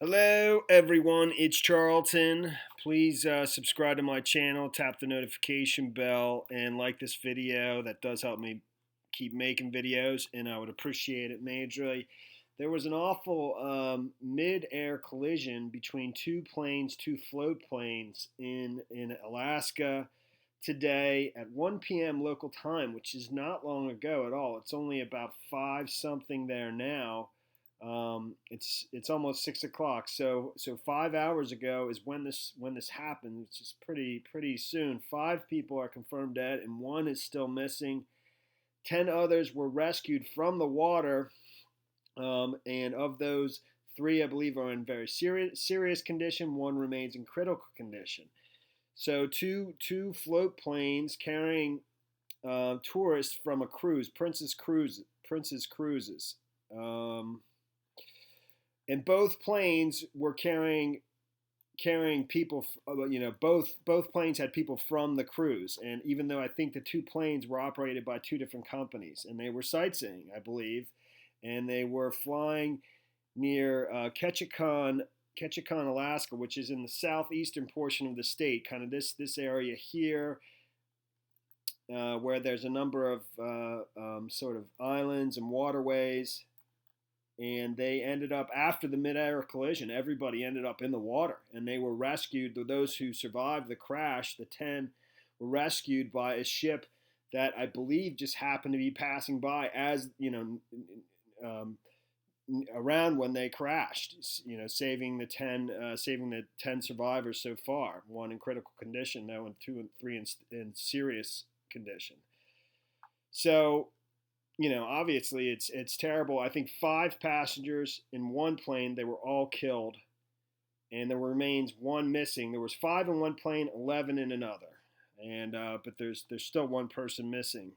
Hello, everyone. It's Charlton. Please subscribe to my channel, tap the notification bell, and like this video. That does help me keep making videos, and I would appreciate it majorly. There was an awful mid-air collision between two planes, two float planes in Alaska today at 1 p.m. local time, which is not long ago at all. It's only about 5 something there now. It's almost 6 o'clock. So 5 hours ago is when this happened, which is pretty soon. 5 people are confirmed dead, and one is still missing. 10 others were rescued from the water, and of those, three I believe are in very serious condition. One remains in critical condition. So two float planes carrying tourists from a cruise, Princess Cruises. And both planes were carrying people. Both planes had people from the cruise. And even though I think the two planes were operated by two different companies, and they were sightseeing, I believe, and they were flying near Ketchikan, Alaska, which is in the southeastern portion of the state, kind of this area here, where there's a number of sort of islands and waterways. And they ended up, after the mid-air collision, everybody ended up in the water, and they were rescued. Those who survived the crash, the 10, were rescued by a ship that I believe just happened to be passing by as around when they crashed, saving the 10 survivors so far. One in critical condition, though, and 2 and 3 in serious condition. So, obviously it's terrible. I think 5 passengers in one plane. They were all killed, and there remains one missing. There was 5 in one plane, 11 in another, and but there's still one person missing.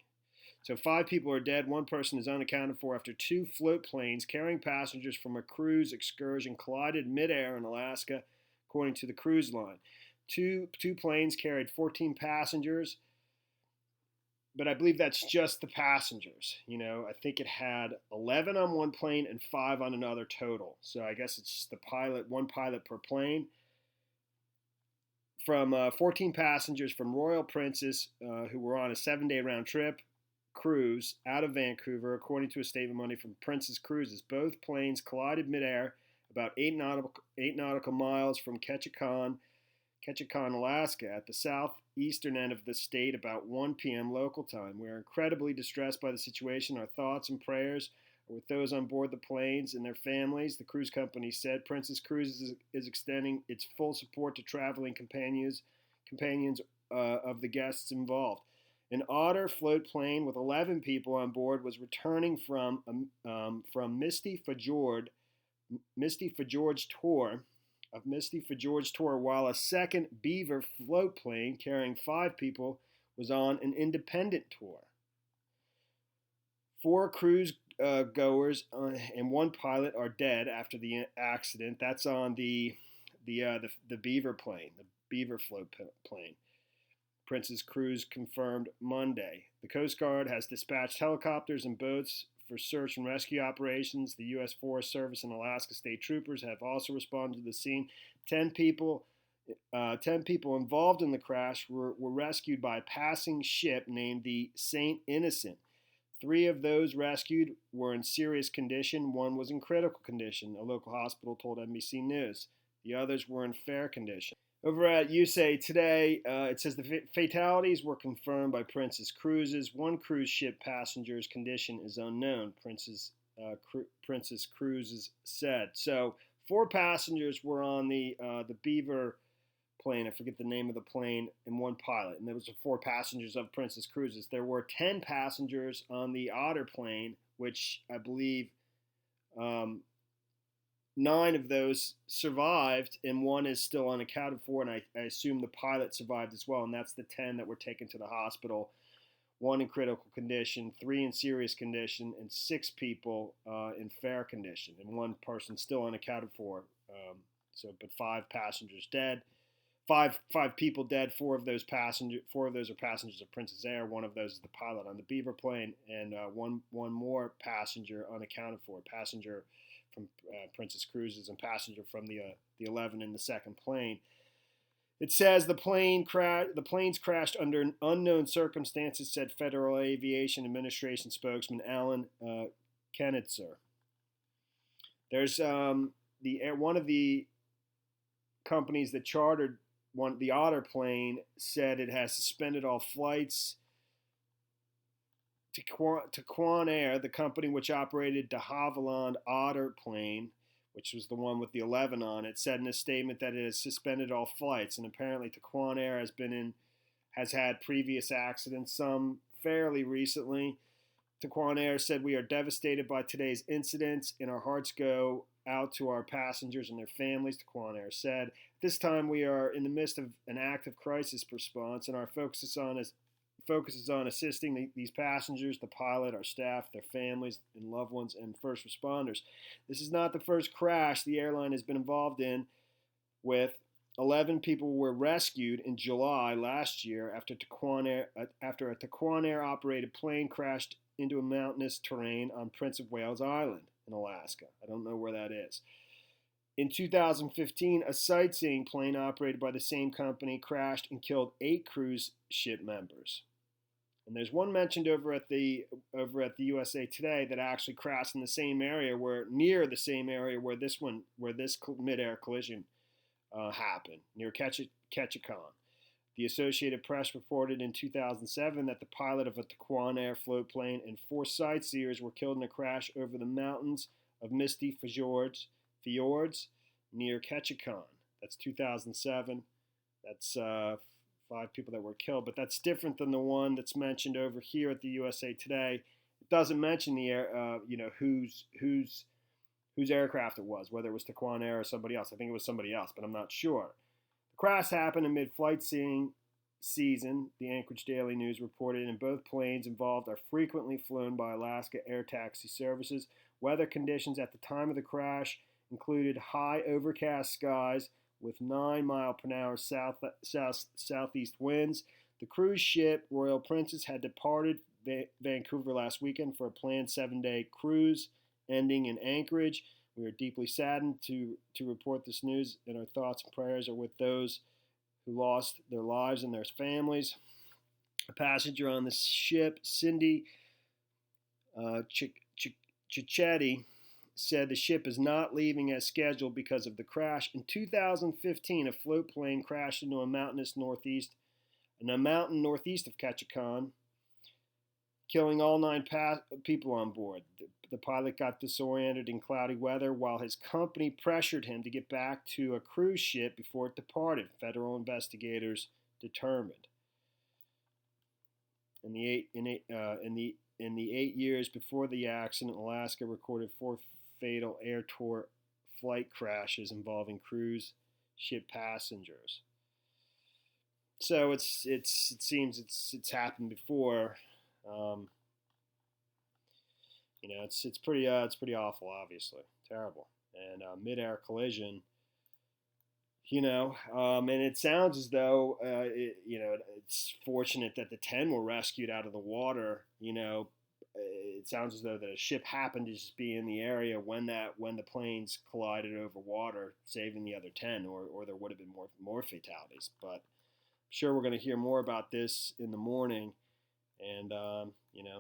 So 5 people are dead. One person is unaccounted for after 2 float planes carrying passengers from a cruise excursion collided midair in Alaska, according to the cruise line. Two planes carried 14 passengers, but I believe that's just the passengers. I think it had 11 on one plane and 5 on another total. So I guess it's the pilot, one pilot per plane. From 14 passengers from Royal Princess, who were on a 7-day round trip cruise out of Vancouver, according to a statement Monday from Princess Cruises. Both planes collided midair about 8 nautical miles from Ketchikan, Alaska, at the southeastern end of the state about 1 p.m. local time. We are incredibly distressed by the situation. Our thoughts and prayers are with those on board the planes and their families, the cruise company said. Princess Cruises is extending its full support to traveling companions of the guests involved. An Otter float plane with 11 people on board was returning from Misty Fjord tour, while a second Beaver float plane carrying 5 people was on an independent tour. 4 cruise goers and 1 pilot are dead after the accident. That's on the Beaver plane, the Beaver float plane. Princess Cruise confirmed Monday. The Coast Guard has dispatched helicopters and boats for search and rescue operations. The U.S. Forest Service and Alaska State Troopers have also responded to the scene. 10 people involved in the crash were rescued by a passing ship named the Saint Innocent. 3 of those rescued were in serious condition. 1 was in critical condition, a local hospital told NBC News. The others were in fair condition. Over at USA Today, it says the fatalities were confirmed by Princess Cruises. 1 cruise ship passenger's condition is unknown, Princess Cruises said. So 4 passengers were on the Beaver plane. I forget the name of the plane, and 1 pilot. And there was 4 passengers of Princess Cruises. There were 10 passengers on the Otter plane, which I believe 9 of those survived, and 1 is still unaccounted for, and I assume the pilot survived as well, and that's the 10 that were taken to the hospital. 1 in critical condition, 3 in serious condition, and 6 people in fair condition, and 1 person still unaccounted for. But 5 passengers dead. 5 people dead. 4 of those are passengers of Princess Air. 1 of those is the pilot on the Beaver plane, and one more passenger unaccounted for. Passenger from Princess Cruises and passenger from the 11 in the second plane. It says the planes crashed under unknown circumstances, said Federal Aviation Administration spokesman Alan Knitzer. There's one of the companies that chartered the Otter plane said it has suspended all flights to Quan Air, the company which operated de Havilland Otter plane, which was the one with the 11 on it, said in a statement that it has suspended all flights. And apparently Taquan Air has had previous accidents, some fairly recently. Taquan Air said, "We are devastated by today's incidents, and our hearts go out to our passengers and their families," Taquan Air said. "At this time, we are in the midst of an active crisis response, and our focus is on assisting these passengers, the pilot, our staff, their families and loved ones, and first responders. This is not the first crash the airline has been involved in, with 11 people were rescued in July last year after a Taquan Air operated plane crashed into a mountainous terrain on Prince of Wales Island in Alaska. I don't know where that is. In 2015, a sightseeing plane operated by the same company crashed and killed 8 cruise ship members. And there's one mentioned over at the USA Today that actually crashed in the same area, near the same area where this midair collision happened, near Ketchikan. The Associated Press reported in 2007 that the pilot of a Taquan Air float plane and 4 sightseers were killed in a crash over the mountains of misty fjords near Ketchikan. That's 2007. That's 5 people that were killed, but that's different than the one that's mentioned over here at the USA Today. It doesn't mention the whose aircraft it was, whether it was Taquan Air or somebody else. I think it was somebody else, but I'm not sure. The crash happened amid flight-seeing season, the Anchorage Daily News reported, and both planes involved are frequently flown by Alaska Air Taxi Services. Weather conditions at the time of the crash included high overcast skies with 9-mile-per-hour southeast winds. The cruise ship Royal Princess had departed Vancouver last weekend for a planned 7-day cruise ending in Anchorage. We are deeply saddened to report this news, and our thoughts and prayers are with those who lost their lives and their families. A passenger on the ship, Cindy Cicchetti, said the ship is not leaving as scheduled because of the crash. In 2015, a float plane crashed into a mountain northeast of Ketchikan, killing all 9 people on board. The pilot got disoriented in cloudy weather while his company pressured him to get back to a cruise ship before it departed, federal investigators determined. In the 8 years before the accident, Alaska recorded 4 fatal air tour flight crashes involving cruise ship passengers. So it seems it's happened before. It's pretty awful, obviously, terrible, and midair collision. And it sounds as though it's fortunate that the 10 were rescued out of the water. It sounds as though that a ship happened to just be in the area when the planes collided over water, saving the other 10, or there would have been more fatalities. But I'm sure we're going to hear more about this in the morning, and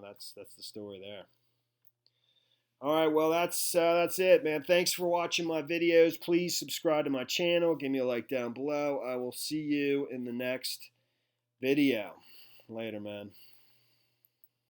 that's the story there. All right, well, that's it, man. Thanks for watching my videos. Please subscribe to my channel. Give me a like down below. I will see you in the next video. Later, man.